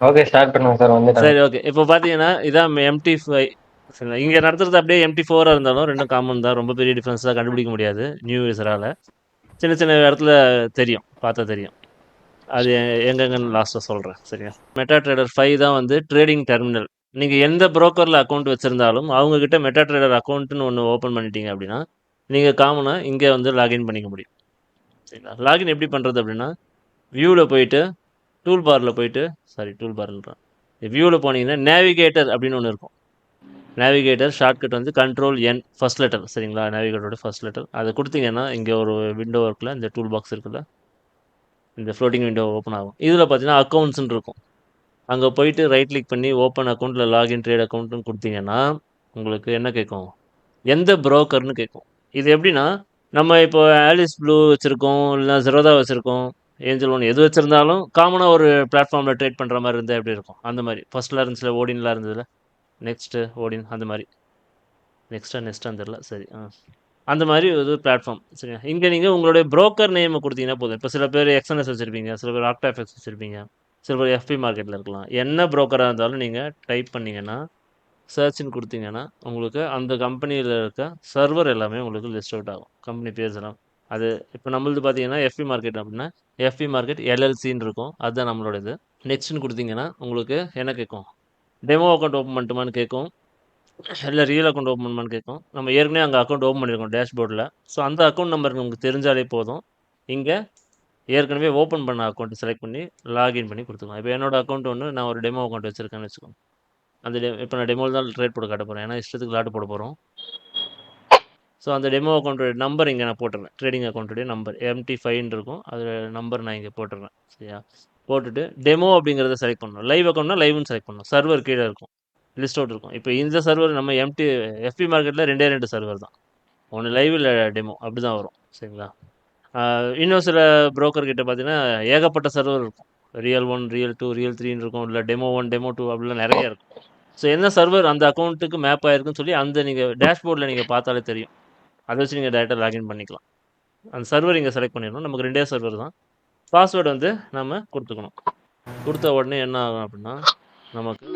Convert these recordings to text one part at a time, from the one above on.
Okay, start பண்ணுங்க sir. வந்துட்டாங்க. சரி, ஓகே. இப்போ பார்த்தீங்கன்னா, இதான் MT5. சரிங்களா? இங்க நடத்துறது அப்படியே MT4 இருந்தாலும் 2ம் காமன் தான். ரொம்ப பெரிய டிஃபரன்ஸ்லாம் கண்டுபிடிக்க முடியாது, நியூ யூசரால. சின்ன சின்ன இடத்துல தெரியும், பார்த்தா தெரியும். அது எங்கெங்கன்னு லாஸ்ட்டாக சொல்கிறேன். சரியா? மெட்டா ட்ரேடர் 5 தான் வந்து ட்ரேடிங் டெர்மினல். நீங்கள் எந்த புரோக்கரில் அக்கௌண்ட் வச்சுருந்தாலும் அவங்கக்கிட்ட மெட்டா ட்ரேடர் அக்கௌண்ட்டுன்னு ஒன்று ஓப்பன் பண்ணிட்டீங்க அப்படின்னா, நீங்கள் காமனாக இங்கே வந்து லாகின் பண்ணிக்க முடியும். சரிங்களா? லாகின் எப்படி பண்ணுறது அப்படின்னா, வியூவில் போயிட்டு, டூல் பாரில் போயிட்டு, சாரி டூல் பாருன்றான், வியூவில் போனீங்கன்னா நேவிகேட்டர் அப்படின்னு ஒன்று இருக்கும். நேவிகேட்டர் ஷார்ட்கட் வந்து கண்ட்ரோல் என் ஃபர்ஸ்ட் லெட்டர். சரிங்களா? நேவிகேட்டரோட ஃபர்ஸ்ட் லெட்டர் அதை கொடுத்தீங்கன்னா இங்கே ஒரு விண்டோ இருக்குல்ல, இந்த டூல் பாக்ஸ் இருக்குல்ல, இந்த ஃப்ளோட்டிங் விண்டோ ஓப்பன் ஆகும். இதில் பார்த்தீங்கன்னா அக்கௌண்ட்ஸ்ன்னு இருக்கும். அங்கே போயிட்டு ரைட் கிளிக் பண்ணி ஓப்பன் அக்கௌண்ட்டில் லாகின் ட்ரேட் அக்கௌண்ட்டுன்னு கொடுத்தீங்கன்னா உங்களுக்கு என்ன கேட்கும், எந்த புரோக்கர்னு கேட்கும். இது எப்படின்னா, நம்ம இப்போ ஆலிஸ் ப்ளூ வச்சுருக்கோம், இல்லைனா ஜெரோதா வச்சுருக்கோம், ஏஞ்சல் ஒன் எது வச்சுருந்தாலும் காமனாக ஒரு பிளாட்ஃபார்மில் ட்ரேட் பண்ணுற மாதிரி இருந்தால் எப்படி இருக்கும், அந்த மாதிரி ஃபர்ஸ்ட்லாம் இருந்துச்சுல, ஓடின்லாம் இருந்ததுல, நெக்ஸ்ட்டு ஓடின், அந்த மாதிரி. நெக்ஸ்ட்டான்னு தெரில. சரி, அந்த மாதிரி ஒரு பிளாட்ஃபார்ம். சரியா? இங்கே நீங்கள் உங்களுடைய புரோக்கர் நேமை கொடுத்தீங்கன்னா போதும். இப்போ சில பேர் எக்ஸ்என்எஸ் வச்சுருப்பீங்க, சில பேர் ஆக்டாஃபெக்ஸ் வச்சுருப்பீங்க, சில பேர் எஃபி மார்க்கெட்டில் இருக்கலாம். என்ன புரோக்கராக இருந்தாலும் நீங்கள் டைப் பண்ணிங்கன்னா, சர்ச்னு கொடுத்தீங்கன்னா உங்களுக்கு அந்த கம்பெனியில் இருக்க சர்வர் எல்லாமே உங்களுக்கு லிஸ்ட் அவுட் ஆகும், கம்பெனி பேர்ஸ் எல்லாம். அது இப்போ நம்மளது பார்த்தீங்கன்னா எஃபி மார்க்கெட் அப்படின்னா எஃபி மார்க்கெட் எல்எல்சின்னு இருக்கும், அதுதான் நம்மளோட இது. நெக்ஸ்ட்னு கொடுத்தீங்கன்னா உங்களுக்கு என்ன கேட்கும், டெமோ அக்கௌண்ட் ஓப்பன் பண்ணட்டுமான்னு கேட்கும், இல்லை ரியல் அக்கௌண்ட் ஓப்பன் பண்ணுமான்னு கேட்கும். நம்ம ஏற்கனவே அங்கே அக்கௌண்ட் ஓப்பன் பண்ணியிருக்கோம் டேஷ்போர்டில். ஸோ அந்த அக்கௌண்ட் நம்பர் நமக்கு தெரிஞ்சாலே போதும். இங்கே ஏற்கனவே ஓப்பன் பண்ண அக்கௌண்ட்டு செலக்ட் பண்ணி லாகின் பண்ணி கொடுத்துக்கலாம். இப்போ என்னோட அக்கௌண்ட் ஒன்று, நான் ஒரு டெமோ அக்கௌண்ட் வச்சுருக்கேன்னு வச்சுக்கோங்க. அந்த இப்போ நான் டெமோவில் தான் ட்ரேட் போட காட்ட போகிறேன், ஏன்னா இஷ்டத்துக்கு லாட்டு போட போகிறோம். ஸோ அந்த டெமோ அக்கௌண்ட்டோட நம்பர் இங்கே நான் போட்டுறேன், ட்ரேடிங் அக்கௌண்ட்டுடைய நம்பர் MT5 இருக்கும், அது நம்பர் நான் இங்கே போட்டுடுறேன். சரியா? போட்டுட்டு டெமோ அப்படிங்கிறத செலக்ட் பண்ணணும். லைவ் அக்கௌண்ட்னா லைவ்னு செலக்ட் பண்ணணும். சர்வர் கீழே இருக்கும், லிஸ்ட் அவுட் இருக்கும். இப்போ இந்த சர்வர் நம்ம எஃபி மார்க்கெட்டில் 2 சர்வர் தான், ஒன்று லைவ் இல்லை டெமோ, அப்படி தான் வரும். சரிங்களா? இன்னும் சில புரோக்கர் கிட்ட பார்த்தீங்கன்னா ஏகப்பட்ட சர்வர் இருக்கும். ரியல் 1, ரியல் 2, ரியல் 3ன்னு இருக்கும், இல்லை டெமோ 1, டெமோ 2 அப்படிலாம் நிறைய இருக்கும். ஸோ என்ன சர்வர் அந்த அக்கௌண்ட்டுக்கு மேப் ஆயிருக்குன்னு சொல்லி அந்த நீங்கள் டேஷ்போர்டில் நீங்கள் பார்த்தாலே தெரியும். அதை வச்சு நீங்கள் டேரெக்டாக லாகின் பண்ணிக்கலாம். அந்த சர்வர் இங்கே செலக்ட் பண்ணிடணும். நமக்கு 2 சர்வர் தான். பாஸ்வேர்டு வந்து நம்ம கொடுத்துக்கணும். கொடுத்த உடனே என்ன ஆகும் அப்படின்னா, நமக்கு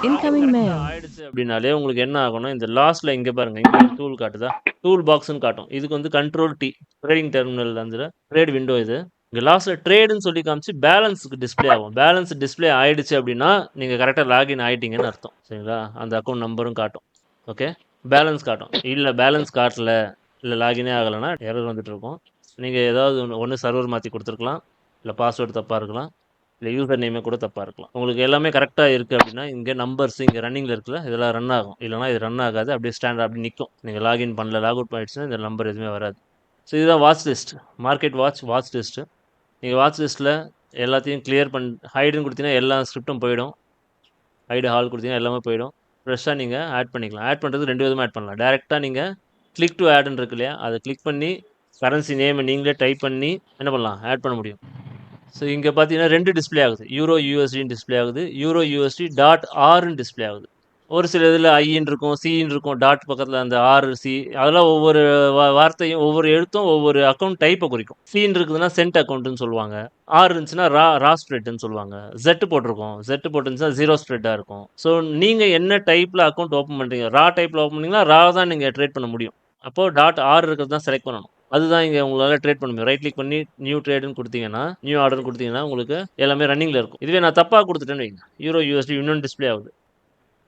Incoming கரெக்டாக mail. ஆயிடுச்சு அப்படின்னாலே உங்களுக்கு என்ன ஆகும்னா, இந்த லாஸ்ட்டில் இங்கே பாருங்கள், இங்கே ஒரு டூல் காட்டுதா, டூல் பாக்ஸ்ன்னு காட்டும். இதுக்கு வந்து கண்ட்ரோல் T, ட்ரேடிங் டெர்மினல் அந்த ட்ரேட் விண்டோ இது. இங்கே லாஸ்ட்டில் ட்ரேடுன்னு சொல்லி காமிச்சு பேலன்ஸுக்கு டிஸ்பிளே ஆகும். பேலன்ஸ் டிஸ்பிளே ஆயிடுச்சு அப்படின்னா நீங்கள் கரெக்டாக லாகின் ஆகிட்டீங்கன்னு அர்த்தம். சரிங்களா? அந்த அக்கௌண்ட் நம்பரும் காட்டும். ஓகே, பேலன்ஸ் காட்டும். இல்லை பேலன்ஸ் காட்டல, இல்லை லாகினே ஆகலைன்னா எரர் வந்துட்டு இருக்கும். நீங்கள் ஏதாவது ஒன்று சர்வர் மாற்றி கொடுத்துருக்கலாம், இல்லை பாஸ்வேர்டு தப்பாக இருக்கலாம், இல்லை யூசர் நேமே கூட தப்பாக இருக்கலாம். உங்களுக்கு எல்லாமே கரெக்டாக இருக்குது அப்படின்னா இங்கே நம்பர்ஸ் இங்கே ரன்னிங்கில் இருக்குல்ல, இதெல்லாம் ரன் ஆகும். இல்லைனா இது ரன் ஆகாது, அப்படியே ஸ்டாண்டர்ட் அப்படி நிற்கும். நீங்கள் லாகின் பண்ணல, லாக் அவுட் பண்ணிடுச்சுன்னா இந்த நம்பர் எதுவுமே வராது. ஸோ இதுதான் watch list, market watch list. நீங்கள் வாட்ச் லிஸ்ட்டில் எல்லாத்தையும் கிளியர் ஹைடுன்னு கொடுத்தீங்கன்னா எல்லா ஸ்கிரிப்டும் போயிடும். ஹைடு ஹால் கொடுத்தீங்கன்னா எல்லாமே போயிடும். ஃப்ரெஷ்ஷாக நீங்கள் ஆட் பண்ணிக்கலாம். ஆட் பண்ணுறது 2 விதமாக ஆட் பண்ணலாம். டேரெக்டாக நீங்கள் கிளிக் டு ஆடுன்னு இருக்கு இல்லையா, அதை கிளிக் பண்ணி கரன்சி நேமை நீங்களே டைப் பண்ணி என்ன பண்ணலாம், ஆட் பண்ண முடியும். ஸோ இங்கே பார்த்தீங்கன்னா 2 டிஸ்பிளே ஆகுது, யூரோ யூஎஸ்டின்னு டிஸ்பிளே ஆகுது, யூரோ யூஎஸ்டி .rன்னு டிஸ்பிளே ஆகுது. ஒரு சில இதில் ஐன்னு இருக்கும், சின்னு இருக்கும், டாட் பக்கத்தில் அந்த RC, அதெல்லாம் ஒவ்வொரு வார்த்தையும் ஒவ்வொரு எழுத்தும் ஒவ்வொரு அக்கௌண்ட் டைப்பை குறிக்கும். சின்னு இருக்குதுன்னா சென்ட் அக்கௌண்ட்டுன்னு சொல்லுவாங்க, ஆர் இருந்துச்சுன்னா ரா ஸ்ப்ரெட்னு சொல்லுவாங்க, ஜெட் போட்டிருக்கோம், ஜெட் போட்டுருந்துச்சுன்னா ஜீரோ ஸ்ப்ரெட்டாக இருக்கும். ஸோ நீங்கள் என்ன டைப்பில் அக்கௌண்ட் ஓப்பன் பண்ணுறீங்க, ரா டைப்பில் ஓப்பன் பண்ணிங்கன்னா ரா தான் நீங்கள் ட்ரேட் பண்ண முடியும். அப்போது .r இருக்கிறது தான் செலக்ட் பண்ணணும். அதுதான் இங்கே உங்களால் ட்ரேட் பண்ண முடியும். ரைட் கிளிக் பண்ணி நியூ ட்ரேடுன்னு கொடுத்தீங்கன்னா, நியூ ஆர்டர்னு கொடுத்தீங்கன்னா உங்களுக்கு எல்லாமே ரன்னிங்கில் இருக்கும். இதுவே நான் தப்பாக கொடுத்துட்டேன்னு வைங்க, யூரோ யூஎஸ்டி இன்னொன்று டிஸ்பிளே ஆகுது,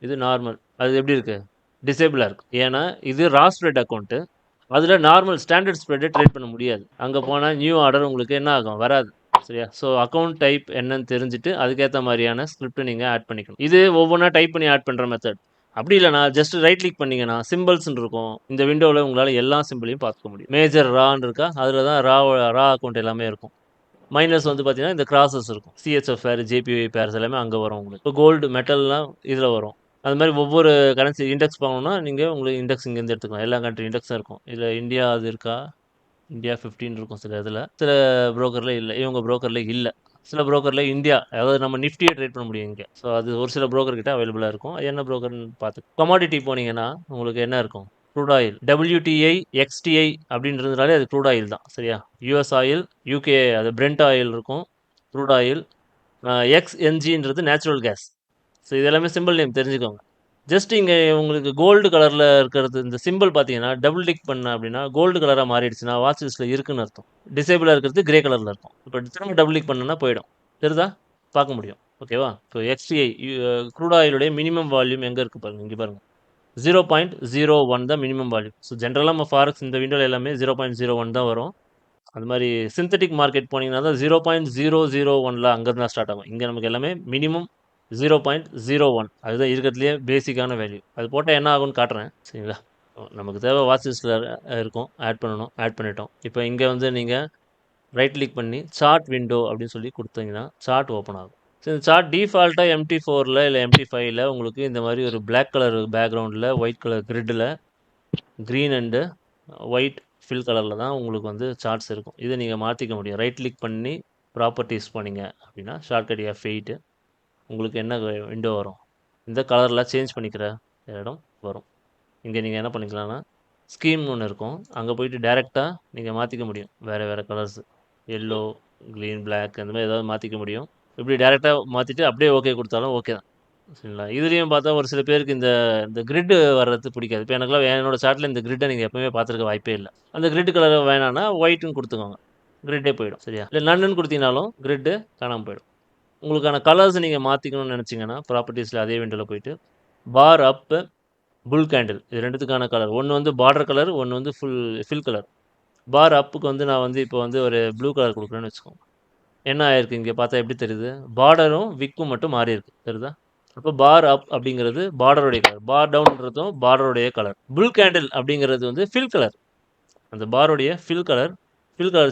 இது நார்மல், அது எப்படி இருக்குது, டிசேபிளாக இருக்குது. ஏன்னா இது ரா ஸ்ப்ரெட் அக்கௌண்ட்டு, அதில் நார்மல் ஸ்டாண்டர்ட் ஸ்ப்ரெட்டை ட்ரேட் பண்ண முடியாது. அங்கே போனால் நியூ ஆர்டர் உங்களுக்கு என்ன ஆகும், வராது. சரியா? ஸோ அக்கௌண்ட் டைப் என்னன்னு தெரிஞ்சுட்டு அதுக்கேற்ற மாதிரியான ஸ்கிரிப்ட் நீங்கள் ஆட் பண்ணிக்கணும். இது ஒவ்வொன்றா டைப் பண்ணி ஆட் பண்ணுற மெத்தட். அப்படி இல்லைனா ஜஸ்ட் ரைட் கிளிக் பண்ணிங்கன்னா சிம்பிள்ஸ்ன்னு இருக்கும், இந்த விண்டோவில் உங்களால் எல்லா சிம்பிளையும் பார்த்துக்க முடியும். மேஜர் ரான்னு இருக்கா, அதில் தான் ரா அக்கௌண்ட் எல்லாமே இருக்கும். மைனஸ் வந்து பார்த்தீங்கன்னா இந்த கிராசஸ் இருக்கும், CHF பேர், JPY பேர்ஸ் எல்லாமே அங்கே வரும் உங்களுக்கு. இப்போ கோல்டு மெட்டல்லாம் இதில் வரும். அது மாதிரி ஒவ்வொரு கரன்சி இண்டெக்ஸ் பார்க்கணுன்னா நீங்கள் உங்களுக்கு இண்டெக்ஸ் இங்கேருந்து எடுத்துக்கலாம். எல்லா கண்ட்ரி இண்டெக்ஸும் இருக்கும். இதில் இந்தியா அது இருக்கா, இந்தியா 15 இருக்கும் சில இதில், சில ப்ரோக்கரில் இல்லை, இவங்க ப்ரோக்கரில் இல்லை. சில ப்ரோக்கரில் இந்தியா, அதாவது நம்ம நிஃப்டியை ட்ரேட் பண்ண முடியும் இங்கே. ஸோ அது ஒரு சில ப்ரோக்கர் கிட்ட அவைலபிளாக இருக்கும். அது என்ன ப்ரோக்கர்னு பார்த்து. கமாடிட்டி போனீங்கன்னா உங்களுக்கு என்ன இருக்கும், க்ரூட் ஆயில், WTI XTI அப்படின்றதுனாலே அது க்ரூட் ஆயில் தான். சரியா? US ஆயில், UK அது பிரெண்ட் ஆயில் இருக்கும், க்ரூட் ஆயில், XNGன்றது நேச்சுரல் கேஸ். ஸோ இது எல்லாமே சிம்பிள் நேம் தெரிஞ்சுக்கோங்க. ஜஸ்ட் இங்கே உங்களுக்கு கோல்டு கலரில் இருக்கிறது இந்த சிம்பிள் பார்த்தீங்கன்னா டபுள் டிக் பண்ண அப்படின்னா கோல்டு கலராக மாறிடுச்சுன்னா வாட்ச் லிஸ்ட்டில் இருக்குன்னு அர்த்தம். டிசேபிளாக இருக்கிறது கிரே கலரில் இருக்கும். இப்போ திரும்ப டபுள் டிக் பண்ணனா போயிடும். தெரியுதா? பார்க்க முடியும். ஓகேவா? இப்போ XTI க்ரூட் ஆயிலுடைய மினிமம் வால்யூம் எங்கே இருக்குது பாருங்கள். இங்கே பாருங்கள் 0.01 தான் மினிமம் வால்யூம். ஸோ ஜென்ரலாக நம்ம ஃபாரெக்ஸ் இந்த விண்டோவில் எல்லாமே 0.01 தான் வரும். அது மாதிரி சிந்தட்டிக் மார்க்கெட் போனீங்கன்னா தான் 0.001ல் அங்கே தான் ஸ்டார்ட் ஆகும். இங்கே நமக்கு எல்லாமே மினிமம் 0.01 அதுதான் இருக்கிறதுலையே பேசிக்கான வேல்யூ. அது போட்டால் என்ன ஆகும்னு காட்டுறேன். சரிங்களா? நமக்கு தேவை வாட்ச் லிஸ்ட்டில் இருக்கும். ஆட் பண்ணணும். ஆட் பண்ணிட்டோம். இப்போ இங்கே வந்து நீங்கள் ரைட் கிளிக் பண்ணி சார்ட் விண்டோ அப்படின்னு சொல்லி கொடுத்தீங்கன்னா சார்ட் ஓப்பன் ஆகும். ஸோ இந்த சார்ட் டிஃபால்ட்டாக MT4ல் இல்லை MT5ல் உங்களுக்கு இந்த மாதிரி ஒரு பிளாக் கலர் பேக்ரவுண்டில் ஒயிட் கலர் கிரிட்டில் க்ரீன் அண்டு ஒயிட் ஃபில் கலரில் தான் உங்களுக்கு வந்து சார்ட்ஸ் இருக்கும். இதை நீங்கள் மாற்றிக்க முடியும். ரைட் கிளிக் பண்ணி ப்ராப்பர்ட்டிஸ் போனீங்க அப்படின்னா ஷார்ட்கட் F8 உங்களுக்கு என்ன விண்டோ வரும், இந்த கலரில் சேஞ்ச் பண்ணிக்கிற இடம் வரும். இங்கே நீங்கள் என்ன பண்ணிக்கலாம்னா ஸ்கீம்னு ஒன்று இருக்கும். அங்கே போயிட்டு டைரெக்டாக நீங்கள் மாற்றிக்க முடியும். வேறு வேறு கலர்ஸ் எல்லோ, க்ரீன், பிளாக் அந்த மாதிரி ஏதாவது மாற்றிக்க முடியும். இப்படி டைரெக்டாக மாற்றிட்டு அப்படியே ஓகே கொடுத்தாலும் ஓகே தான். சரிங்களா? இதுலேயும் பார்த்தா ஒரு சில பேருக்கு இந்த இந்த கிரிட்டு வர்றது பிடிக்காது. இப்போ எனக்குலாம் என்னோட சார்ட்டில் இந்த கிரிட்டை நீங்கள் எப்பவுமே பார்த்துருக்க வாய்ப்பே இல்லை. அந்த கிரிட் கலர் வேணான்னா ஒயிட்டுன்னு கொடுத்துக்கோங்க. கிரிட்டே போயிடும். சரியா? இல்லை நன்னுன்னு கொடுத்தீங்கனாலும் கிரிட்டு காணாமல் போயிடும். உங்களுக்கான கலர்ஸ் நீங்கள் மாற்றிக்கணும்னு நினச்சிங்கன்னா ப்ராப்பர்ட்டிஸில் அதே விண்டோவில் போயிட்டு பார் அப்பு புல் கேண்டில் இது ரெண்டுத்துக்கான கலர் ஒன்று வந்து பார்டர் கலர், ஒன்று வந்து ஃபில் கலர். பார் அப்புக்கு வந்து நான் வந்து இப்போ வந்து ஒரு ப்ளூ கலர் கொடுக்குறேன்னு வச்சுக்கோங்க. என்ன ஆயிருக்கு இங்கே பார்த்தா எப்படி தெரியுது? பார்டரும் விக்கும் மட்டும் மாறி இருக்கு. தெரியுதா? அப்போ பார் அப் அப்படிங்கிறது பார்டருடைய கலர், பார் டவுன்ன்றதும் பார்டருடைய கலர். புல் கேண்டில் அப்படிங்கிறது வந்து ஃபில் கலர். அந்த பாருடைய ஃபில் கலர்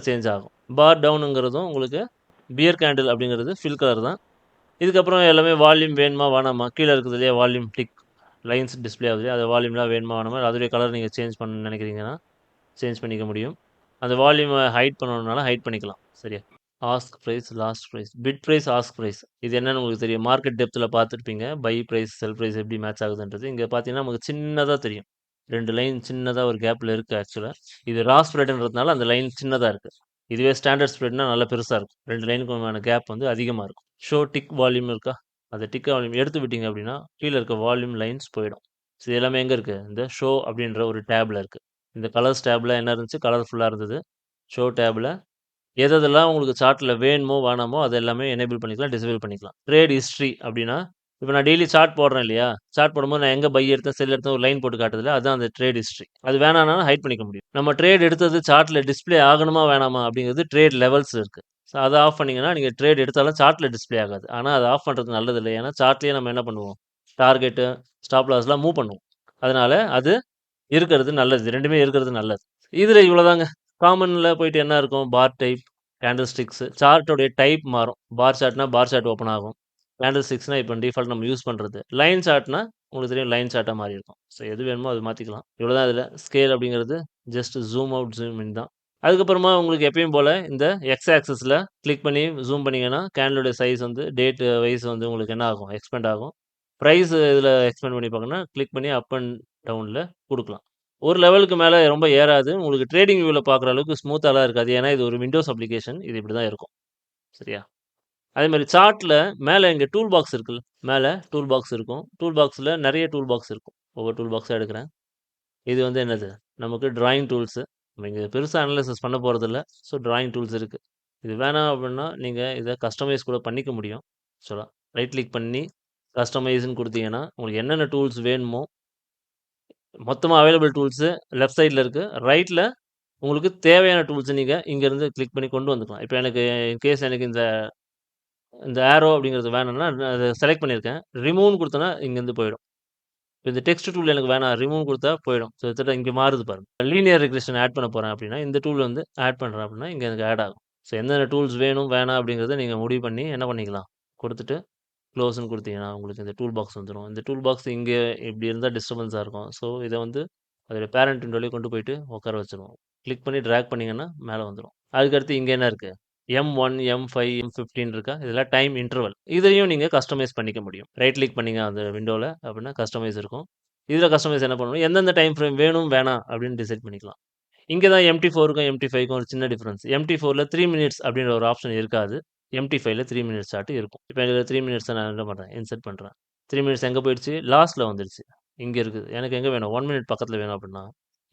சேஞ்ச் ஆகும். பார் டவுனுங்கிறதும் உங்களுக்கு பியர் கேண்டில் அப்படிங்கிறது ஃபில் கலர் தான். இதுக்கப்புறம் எல்லாமே வால்யூம் வேணுமா வேணாமா, கீழே இருக்குது இல்லையா வால்யூம் டிக் லைன்ஸ் டிஸ்பிளே ஆகுது, அது வால்யூம்லாம் வேணுமா வேணாமா, அதோடைய கலர் நீங்கள் சேஞ்ச் பண்ண நினைக்கிறீங்கன்னா சேஞ்ச் பண்ணிக்க முடியும். அந்த வால்யூமை ஹைட் பண்ணணுனால ஹைட் பண்ணிக்கலாம். சரியா? Ask price, last price, bid price, ask price இது என்னன்னு உங்களுக்கு தெரியும். மார்க்கெட் டெப்த்தில் பார்த்துருப்பீங்க. பை ப்ரைஸ், செல் ப்ரைஸ் எப்படி மேட்ச் ஆகுதுன்றது. இங்கே பார்த்தீங்கன்னா நமக்கு சின்னதாக தெரியும். 2 லைன் சின்னதாக ஒரு கேப்பில் இருக்குது. ஆக்சுவலாக இது ரா ஸ்ப்ரெட்ன்றதுனால அந்த லைன் சின்னதாக இருக்குது. இதுவே ஸ்டாண்டர்ட் ஸ்ப்ரெட்னா நல்லா பெருசாக இருக்கும். 2 லைனுக்குமான கேப் வந்து அதிகமாக இருக்கும். ஷோ டிக் வால்யூம் இருக்கா? அந்த டிக் வால்யூம் எடுத்து விட்டீங்க அப்படின்னா கீழே இருக்க வால்யூம் லைன்ஸ் போயிடும். ஸோ இது எல்லாமே எங்கே இருக்குது? இந்த ஷோ அப்படின்ற ஒரு டேபில் இருக்குது. இந்த கலர்ஸ் டேபில் என்ன இருந்துச்சு? கலர்ஃபுல்லாக இருந்தது. ஷோ டேபில் எதெல்லாம் உங்களுக்கு சார்ட்டில் வேணுமோ வேணாமோ அது எல்லாமே எனேபிள் பண்ணிக்கலாம், டிசேபிள் பண்ணிக்கலாம். ட்ரேட் ஹிஸ்ட்ரி அப்படின்னா இப்போ நான் டெய்லி சார்ட் போடுறேன் இல்லையா? சார்ட் போடும்போது நான் எங்கே பை எடுத்தேன், செல் எடுத்தேன் ஒரு லைன் போட்டு காட்டுதில்ல, அதுதான் அந்த ட்ரேட் ஹிஸ்ட்ரி. அது வேணாம்னாலும் ஹைட் பண்ணிக்க முடியும். நம்ம ட்ரேட் எடுத்தது சார்ட்டில் டிஸ்ப்ளே ஆகணுமா வேணாமா அப்படிங்கிறது ட்ரேட் லெவல்ஸ் இருக்குது. ஸோ அதை ஆஃப் பண்ணிங்கன்னா நீங்கள் ட்ரேட் எடுத்தாலும் சார்ட்டில் டிஸ்ப்ளே ஆகாது. ஆனால் அதை ஆஃப் பண்ணுறது நல்லது இல்லை. ஏன்னா சார்ட்லேயே நம்ம என்ன பண்ணுவோம், டார்கெட்டு, ஸ்டாப் லாஸ்லாம் மூவ் பண்ணுவோம். அதனால அது இருக்கிறது நல்லது. இது ரெண்டுமே இருக்கிறது நல்லது. இதில் இவ்வளோதாங்க. காமனில் போயிட்டு என்ன இருக்கும்? பார் டைப், கேண்டில் ஸ்டிக்ஸு, சார்ட்டோடைய டைப் மாறும். பார் சார்ட்னா பார் சார்ட் ஓப்பன் ஆகும். கேண்டில் ஸ்டிக்ஸ்னா இப்போ டிஃபால்ட் நம்ம யூஸ் பண்ணுறது. லைன் சார்ட்னா உங்களுக்கு தெரியும் லைன் சார்ட்டாக மாறி இருக்கும். ஸோ எது வேணுமோ அது மாற்றிக்கலாம். இவ்வளோதான் இதில். ஸ்கேல் அப்படிங்கிறது just zoom out, zoom in தான். அதுக்கப்புறமா உங்களுக்கு எப்பயும் போல் இந்த எக்ஸ் ஆக்சஸில் கிளிக் பண்ணி ஜூம் பண்ணிங்கன்னா கேண்டலோடைய சைஸ் வந்து டேட் வைஸ் வந்து உங்களுக்கு என்ன ஆகும்? எக்ஸ்பெண்ட் ஆகும். ப்ரைஸ் இதில் எக்ஸ்பெண்ட் பண்ணி பார்க்கணுன்னா கிளிக் பண்ணி அப் அண்ட் டவுனில் கொடுக்கலாம். ஒரு லெவலுக்கு மேலே ரொம்ப ஏறாது. உங்களுக்கு ட்ரேடிங் வியூவில் பார்க்குற அளவுக்கு ஸ்மூத்தாலாம் இருக்காது. ஏன்னா இது ஒரு விண்டோஸ் அப்ளிகேஷன். இது இப்படி தான் இருக்கும். சரியா? அதே மாதிரி சார்ட்டில் மேலே இங்கே டூல் பாக்ஸ் இருக்குல்ல, மேலே டூல் பாக்ஸ் இருக்கும். டூல் பாக்ஸில் நிறைய டூல் பாக்ஸ் இருக்கும். ஒவ்வொரு டூல் பாக்ஸாக எடுக்கிறேன். இது வந்து என்னது? நமக்கு டிராயிங் டூல்ஸு. நம்ம இங்கே பெருசாக அனலைசிஸ் பண்ண போகிறதில்ல. ஸோ டிராயிங் டூல்ஸ் இருக்குது. இது வேணாம் அப்படின்னா நீங்கள் இதை கஸ்டமைஸ் கூட பண்ணிக்க முடியும். ஆக்சுவலாக ரைட் கிளிக் பண்ணி கஸ்டமைஸ்ன்னு கொடுத்தீங்கன்னா உங்களுக்கு என்னென்ன டூல்ஸ் வேணுமோ மொத்தமாக அவைலபிள் டூல்ஸு லெஃப்ட் சைடில் இருக்குது. ரைட்டில் உங்களுக்கு தேவையான டூல்ஸை நீங்கள் இங்கேருந்து கிளிக் பண்ணி கொண்டு வந்துக்கலாம். இப்போ எனக்கு இன்கேஸ் எனக்கு இந்த இந்த ஏரோ அப்படிங்கிறது வேணும்னா அதை செலக்ட் பண்ணியிருக்கேன். ரிமூவ்னு கொடுத்தனா இங்கேருந்து போயிடும். இப்போ இந்த டெக்ஸ்ட் டூல் எனக்கு வேணாம், ரிமூவ் கொடுத்தா போயிடும். ஸோ கிட்டத்தட்ட இங்கே மாறுது பாருங்க. லீனியர் ரெக்ரெஷன் ஆட் பண்ண போகிறேன் அப்படின்னா இந்த டூல் வந்து ஆட் பண்ணுறேன் அப்படின்னா இங்கே எனக்கு ஆட் ஆகும். ஸோ எந்தெந்த டூல்ஸ் வேணும் வேணாம் அப்படிங்கிறத நீங்கள் முடிவு பண்ணி என்ன பண்ணிக்கலாம், கொடுத்துட்டு க்ளோஸ்ன்னு கொடுத்தீங்கன்னா உங்களுக்கு இந்த டூல் பாக்ஸ் வந்துடும். இந்த டூல் பாக்ஸ் இங்கே இப்படி இருந்தால் டிஸ்டர்பன்ஸாக இருக்கும். ஸோ இதை வந்து அதோட பேரண்ட் விண்டோலேயே கொண்டு போயிட்டு உட்கார வச்சுருவோம். கிளிக் பண்ணி ட்ராக் பண்ணிங்கன்னா மேலே வந்துடும். அதுக்கடுத்து இங்கே என்ன இருக்குது? M1, M5, M15 இருக்கா? இதெல்லாம் டைம் இன்டர்வல். இதையும் நீங்கள் கஸ்டமைஸ் பண்ணிக்க முடியும். ரைட் கிளிக் பண்ணிங்க அந்த விண்டோவில் அப்படின்னா கஸ்டமைஸ் இருக்கும். இதில் கஸ்டமைஸ் என்ன பண்ணணும், எந்தெந்த டைம் ஃப்ரேம் வேணும் வேணாம் அப்படின்னு டிசைட் பண்ணிக்கலாம். இங்கே தான் MT4க்கும் MT5க்கும் ஒரு சின்ன டிஃப்ரென்ஸ். MT4ல் 3 மினிட்ஸ் அப்படின்ற ஒரு ஆப்ஷன் இருக்காது. எம்டி ஃபைல்ல 3 மினிட்ஸ் சார்ட் இருக்கும். இப்போ எனக்கு 3 மினிட்ஸை நான் என்ன பண்ணுறேன், இன்சர்ட் பண்ணுறேன். 3 மினிட்ஸ் எங்கே போயிடுச்சு, லாஸ்ட்டில் வந்துடுச்சு. இங்கே இருக்குது. எனக்கு எங்கே வேணும், 1 மினிட் பக்கத்தில் வேணும் அப்படின்னா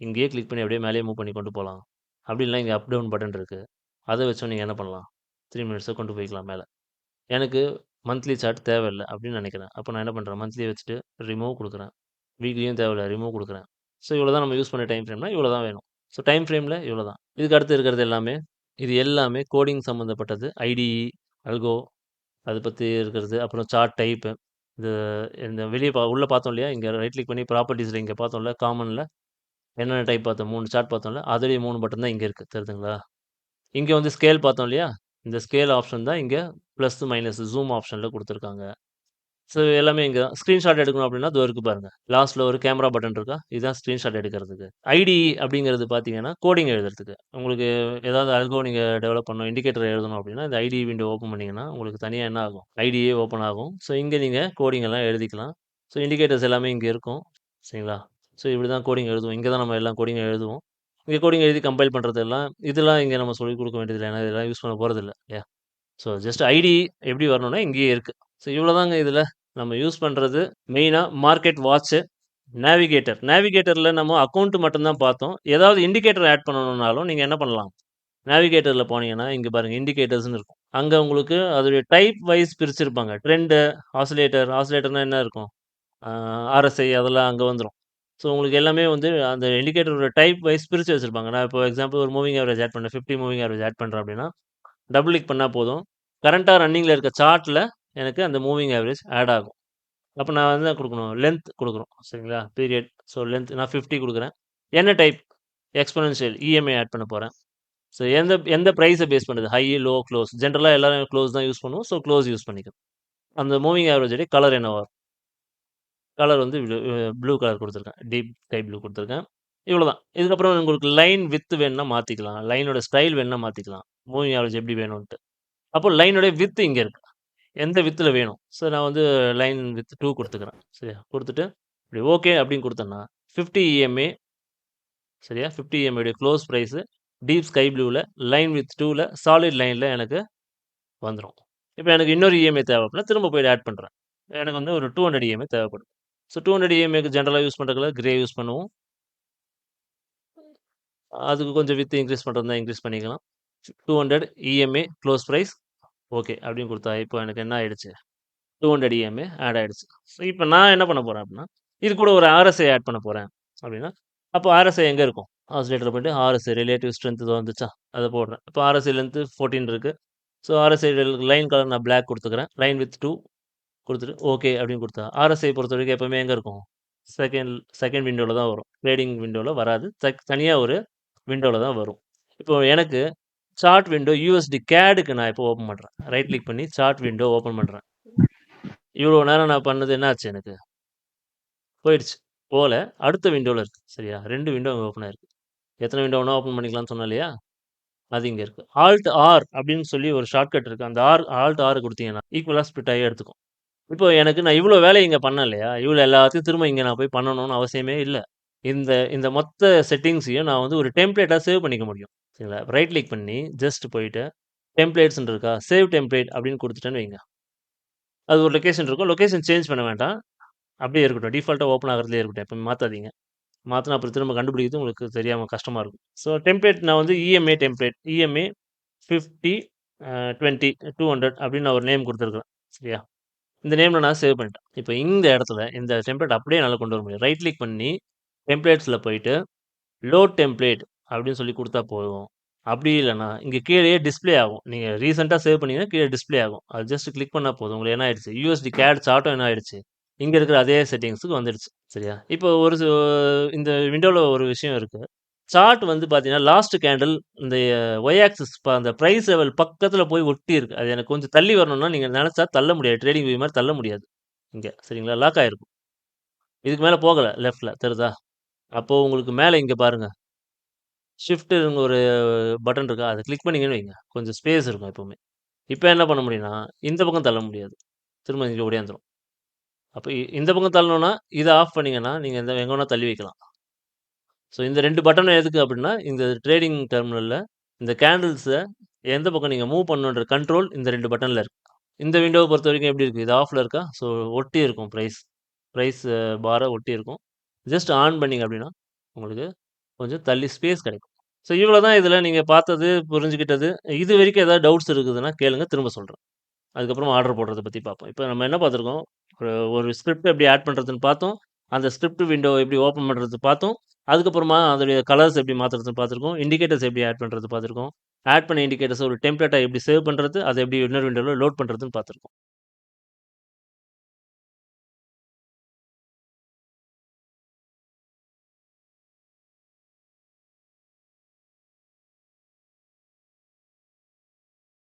இங்கேயே கிளிக் பண்ணி அப்படியே மேலேயே மூவ் பண்ணி கொண்டு போகலாம். அப்படி இல்லை இங்கே அப் டவுன் பட்டன் இருக்குது, அதை வச்சும் நீங்கள் என்ன பண்ணலாம், 3 மினிட்ஸை கொண்டு போய்க்கலாம் மேலே. எனக்கு மந்த்லி சார்ட் தேவையில்லை அப்படின்னு நினைக்கிறேன். அப்போ நான் என்ன பண்ணுறேன், மந்த்லி வச்சுட்டு ரிமூவ் கொடுக்குறேன். வீக்லியும் தேவையில்லை, ரிமூவ் கொடுக்குறேன். ஸோ இவ்வளோ தான் நம்ம யூஸ் பண்ண டைம் ஃப்ரேம்னா இவ்வளோ தான் வேணும். ஸோ டைம் ஃப்ரேமில் இவ்வளோ தான். இதுக்கு அடுத்து இருக்கிறது எல்லாமே இது எல்லாமே கோடிங் சம்மந்தப்பட்டது. ஐடிஇ, அல்கோ அதை பற்றி இருக்கிறது. அப்புறம் சார்ட் டைப்பு. இது இந்த வெளியே உள்ளே பார்த்தோம் இல்லையா, இங்கே ரைட் கிளிக் பண்ணி ப்ராப்பர்ட்டிஸில் இங்கே பார்த்தோம்ல, காமனில் என்னென்ன டைப் பார்த்தோம், 3 சார்ட் பார்த்தோம்ல, அதுலேயே 3 பட்டன் தான் இங்கே இருக்குது, தெரியுதுங்களா? இங்கே வந்து ஸ்கேல் பார்த்தோம் இல்லையா, இந்த ஸ்கேல் ஆப்ஷன் தான் இங்கே ப்ளஸ் மைனஸ் ஜூம் ஆப்ஷனில் கொடுத்துருக்காங்க. ஸோ எல்லாமே இங்கே தான். ஸ்க்ரீன்ஷாட் எடுக்கணும் அப்படின்னா இதோ இருக்கு பாருங்க, லாஸ்ட்டில் ஒரு கேமரா பட்டன் இருக்கா, இதுதான் ஸ்க்ரீன்ஷாட் எடுக்கிறதுக்கு. ஐடிஇ அப்படிங்கிறது பார்த்தீங்கன்னா கோடிங் எழுதுறதுக்கு. உங்களுக்கு ஏதாவது அல்கோ நீங்கள் டெவலப் பண்ணணும், இண்டிகேட்டர் எழுதணும் அப்படின்னா இந்த ஐடிஇ விண்டோ ஓப்பன் பண்ணிங்கன்னா உங்களுக்கு தனியாக என்ன ஆகும், ஐடிஏ ஓப்பன் ஆகும். ஸோ இங்கே நீங்கள் கோடிங் எல்லாம் எழுதிக்கலாம். ஸோ இண்டிகேட்டர்ஸ் எல்லாமே இங்கே இருக்கும், சரிங்களா? ஸோ இப்படி தான் கோடிங் எழுதுவோம். இங்கே தான் நம்ம எல்லாம் கோடிங் எழுதுவோம். இங்கே கோடிங் எழுதி கம்பைல் பண்ணுறது எல்லாம் இதெல்லாம் இங்கே நம்ம சொல்லிக் கொடுக்க வேண்டியதில்லை, ஏன்னா இதெல்லாம் யூஸ் பண்ண போகிறதில்ல இல்லையா. ஸோ ஜஸ்ட் ஐடி எப்படி வரணும்னா இங்கேயே இருக்குது. ஸோ இவ்வளோதாங்க இதில் நம்ம யூஸ் பண்ணுறது. மெயினாக மார்க்கெட் வாட்ச்சு, நேவிகேட்டரில் நம்ம அக்கௌண்ட் மட்டும்தான் பார்த்தோம். ஏதாவது இண்டிகேட்டர் ஆட் பண்ணணும்னாலும் நீங்கள் என்ன பண்ணலாம், நேவிகேட்டரில் போனீங்கன்னா இங்கே பாருங்கள் இண்டிகேட்டர்ஸ்னு இருக்கும். அங்கே உங்களுக்கு அதோடைய டைப் வைஸ் பிரிச்சிருப்பாங்க. ட்ரெண்டு, ஆசிலேட்டர்னா என்ன இருக்கும், ஆர்எஸ்ஐ அதெல்லாம் அங்கே வந்துடும். ஸோ உங்களுக்கு எல்லாமே வந்து அந்த இண்டிகேட்டரோட டைப் வைஸ் பிரித்து வச்சுருப்பாங்க. நான் இப்போ எக்ஸாம்பிள் ஒரு மூவிங் ஆவரேஜ் ஆட் பண்ணேன், 50 மூவிங் ஆவரேஜ் ஆட் பண்ணுறேன் அப்படின்னா டபுள் கிளிக் பண்ணால் போதும், கரண்ட்டாக ரன்னிங்கில் இருக்க சார்ட்டில் எனக்கு அந்த மூவிங் ஆவரேஜ் ஆட் ஆகும். அப்போ நான் வந்து கொடுக்கணும், லென்த் கொடுக்குறோம், சரிங்களா, பீரியட். ஸோ லென்த் நான் 50 கொடுக்குறேன். என்ன டைப், எக்ஸ்பொனென்ஷியல் இஎம்ஐ ஆட் பண்ண போகிறேன். ஸோ எந்த எந்த ப்ரைஸை பேஸ் பண்ணுது, ஹை, லோ, க்ளோஸ். ஜென்ரலாக எல்லாரும் க்ளோஸ் தான் யூஸ் பண்ணுவோம். ஸோ க்ளோஸ் யூஸ் பண்ணிக்கிறோம். அந்த மூவிங் ஆவரேஜோடைய கலர் என்னவா, கலர் வந்து ப்ளூ கலர் கொடுத்துருக்கேன், டீப் ஸ்கை ப்ளூ கொடுத்துருக்கேன். இவ்வளோ தான். இதுக்கப்புறம் உங்களுக்கு லைன் வித் வேணும்னா மாற்றிக்கலாம், லைனோட ஸ்டைல் வேணும்னா மாற்றிக்கலாம், மூவிங் ஆவரேஜ் எப்படி வேணும்ன்ட்டு. அப்போ லைனுடைய வித் இங்கே இருக்கு, எந்த வித்தில் வேணும். ஸோ நான் வந்து லைன் வித் 2 கொடுத்துக்கிறேன், சரியா. கொடுத்துட்டு இப்படி ஓகே அப்படின்னு கொடுத்தேன்னா 50 இஎம்ஏ, சரியா. 50 இஎம்ஏடைய க்ளோஸ் ப்ரைஸு டீப் ஸ்கை ப்ளூவில் லைன் வித் 2ல் சாலிட் லைனில் எனக்கு வந்துடும். இப்போ எனக்கு இன்னொரு இஎம்ஐ தேவை அப்படின்னா திரும்ப போய் ஆட் பண்ணுறேன். எனக்கு வந்து ஒரு 200 இஎம்ஐ தேவைப்படும். ஸோ 200 இஎம்ஐக்கு ஜென்ரலாக யூஸ் பண்ணுற கலர் கிரே யூஸ் பண்ணுவோம். அதுக்கு கொஞ்சம் வித் இன்க்ரீஸ் பண்ணுறது தான் இன்க்ரீஸ் பண்ணிக்கலாம். 200 இஎம்ஏ க்ளோஸ் ப்ரைஸ் ஓகே அப்படின்னு கொடுத்தா இப்போ எனக்கு என்ன ஆயிடுச்சு, 200 இஎம்ஏ ஆட் ஆயிடுச்சு. ஸோ இப்போ நான் என்ன பண்ண போகிறேன் அப்படின்னா இது கூட ஒரு ஆர்எஸ்ஐ ஆட் பண்ண போகிறேன் அப்படின்னா, அப்போ ஆர்எஸ்ஐ எங்கே இருக்கும், ஆசிலேட்டரில் போய்ட்டு ஆர்எஸ்ஐ ரிலேட்டிவ் ஸ்ட்ரென்த் இது வந்துச்சா, அதை போடுறேன். இப்போ ஆர்எஸ்ஐ லென்த்து 14 இருக்குது. ஸோ ஆர்எஸ்ஐ லைன் கலர் நான் பிளாக் கொடுத்துக்கிறேன், லைன் வித் 2 கொடுத்துட்டு ஓகே அப்படின்னு கொடுத்தா ஆர்எஸ்ஐ பொறுத்த வரைக்கும் எப்போவுமே எங்கே இருக்கும், செகண்ட் விண்டோவில் தான் வரும், ட்ரேடிங் விண்டோவில் வராது, தனியாக ஒரு விண்டோவில் தான் வரும். இப்போ எனக்கு சார்ட் விண்டோ யூஎஸ்டி கேடுக்கு நான் இப்போ ஓப்பன் பண்ணுறேன், ரைட் கிளிக் பண்ணி சார்ட் விண்டோ ஓப்பன் பண்ணுறேன். இவ்வளோ நேரம் நான் பண்ணது என்ன ஆச்சு, எனக்கு போயிடுச்சு போல. அடுத்த விண்டோவில் இருக்குது, சரியா. 2 விண்டோ ஓப்பன் ஆயிருக்கு. எத்தனை விண்டோ வேணால் ஓப்பன் பண்ணிக்கலாம்னு சொன்னேன் இல்லையா, அது இங்கே இருக்குது. ஆல்ட் ஆர் அப்படின்னு சொல்லி ஒரு ஷார்ட்கட் இருக்குது, அந்த ஆல்ட் ஆர் கொடுத்தீங்கன்னா ஈக்குவலாக ஸ்ப்ளிட் ஆகி எடுத்துக்கும். இப்போ எனக்கு நான் இவ்வளோ வேலையை இங்கே பண்ணேன் இல்லையா, இவ்வளோ எல்லாத்தையும் திரும்ப இங்கே நான் போய் பண்ணணும்னு அவசியமே இல்லை. இந்த இந்த மொத்த செட்டிங்ஸையும் நான் வந்து ஒரு டெம்ப்ளேட்டாக சேவ் பண்ணிக்க முடியும், சரிங்களா. ரைட் கிளிக் பண்ணி ஜஸ்ட் போயிட்டு டெம்ப்ளேட்ஸ்ன்னு இருக்கா, சேவ் டெம்ப்ளேட் அப்படின்னு கொடுத்துட்டேன்னு வைங்க. அது ஒரு லொக்கேஷன் இருக்கும், லொக்கேஷன் சேஞ்ச் பண்ண வேண்டாம், அப்படியே இருக்கட்டும், டிஃபால்ட்டாக ஓப்பன் ஆகிறதுலே இருக்கட்டும், எப்போ மாற்றாதீங்க. மாற்றினா அப்புறம் திரும்ப கண்டுபிடிக்கிறது உங்களுக்கு தெரியாமல் கஷ்டமாக இருக்கும். ஸோ டெம்ப்ளேட் நான் வந்து இஎம்ஏ டெம்ப்ளேட், இஎம்ஏ 50 20 200 அப்படின்னு நான் ஒரு நேம் கொடுத்துருக்குறேன், சரியா. இந்த நேமில் நான் சேவ் பண்ணிட்டேன். இப்போ இந்த இடத்துல இந்த டெம்ப்ளேட் அப்படியே நல்லா கொண்டு வர முடியும். ரைட் கிளிக் பண்ணி டெம்ப்ளேட்ஸில் போயிட்டு லோட் டெம்ப்ளேட் அப்படின்னு சொல்லி கொடுத்தா போதும். அப்படி இல்லைனா இங்கே கீழேயே டிஸ்ப்ளே ஆகும், நீங்கள் ரீசெண்டாக சேவ் பண்ணிங்கன்னா கீழே டிஸ்ப்ளே ஆகும், அது ஜஸ்ட் கிளிக் பண்ணால் போதும். உங்களுக்கு என்ன ஆயிடுச்சு, யூஎஸ்டி கேட் சார்ட்டும் என்ன ஆயிடுச்சு, இங்கே இருக்கிற அதே செட்டிங்ஸுக்கு வந்துடுச்சு, சரியா. இப்போ இந்த விண்டோவில் ஒரு விஷயம் இருக்குது. சார்ட் வந்து பார்த்தீங்கன்னா லாஸ்ட் கேண்டில் இந்த ஒய் ஆக்சிஸ் அந்த ப்ரைஸ் லெவல் பக்கத்தில் போய் ஒட்டி இருக்கு. அது எனக்கு கொஞ்சம் தள்ளி வரணும்னா நீங்கள் நினச்சா தள்ள முடியாது, ட்ரேடிங் வியூ மாதிரி தள்ள முடியாது இங்கே, சரிங்களா. லாக் ஆகிருக்கும், இதுக்கு மேலே போகலை லெஃப்டில், தெரியுதா. அப்போது உங்களுக்கு மேலே இங்கே பாருங்கள் ஷிஃப்ட்டுங்க ஒரு பட்டன் இருக்கா, அதை கிளிக் பண்ணிங்கன்னு வைங்க, கொஞ்சம் ஸ்பேஸ் இருக்கும் எப்போவுமே. இப்போ என்ன பண்ண முடியும்னா இந்த பக்கம் தள்ள முடியாது, திரும்ப இங்கே ஓடியாந்துடும். அப்போ இந்த பக்கம் தள்ளணும்னா இதை ஆஃப் பண்ணிங்கன்னா நீங்கள் எங்கே வேணா தள்ளி வைக்கலாம். ஸோ இந்த 2 பட்டனும் எதுக்கு அப்படின்னா இந்த ட்ரேடிங் டெர்மினலில் இந்த கேண்டில்ஸை எந்த பக்கம் நீங்கள் மூவ் பண்ணணுன்ற கண்ட்ரோல் இந்த 2 பட்டனில் இருக்கு. இந்த விண்டோவை பொறுத்த வரைக்கும் எப்படி இருக்குது? இது ஆஃபில் இருக்கா? ஸோ ஒட்டி இருக்கும் ப்ரைஸ் பாரை ஒட்டி இருக்கும். ஜஸ்ட் ஆன் பண்ணீங்க அப்படின்னா உங்களுக்கு கொஞ்சம் தள்ளி ஸ்பேஸ் கிடைக்கும். ஸோ இவ்வளோ தான் இதில் நீங்கள் பார்த்தது, புரிஞ்சுக்கிட்டது. இது வரைக்கும் ஏதாவது டவுட்ஸ் இருக்குதுன்னா கேளுங்க, திரும்ப சொல்கிறேன். அதுக்கப்புறம் ஆர்டர் போடுறத பற்றி பார்ப்போம். இப்போ நம்ம என்ன பார்த்துருக்கோம்? ஒரு ஸ்கிரிப்ட் எப்படி ஆட் பண்ணுறதுன்னு பார்த்தோம். அந்த ஸ்கிரிப்ட் விண்டோ எப்படி ஓப்பன் பண்ணுறது பார்த்தோம். அதுக்கப்புறமா அதோடைய கலர்ஸ் எப்படி மாற்றுறதுன்னு பார்த்துருக்கோம். இண்டிகேட்டர்ஸ் எப்படி ஆட் பண்ணுறது பார்த்துருக்கோம். ஆட் பண்ண இண்டிகேட்டர்ஸ் ஒரு டெம்ப்ளேட்டாக எப்படி சேவ் பண்ணுறது, அதை எப்படி இன்னொரு விண்டோவில் லோட் பண்ணுறதுன்னு பார்த்துருக்கோம்.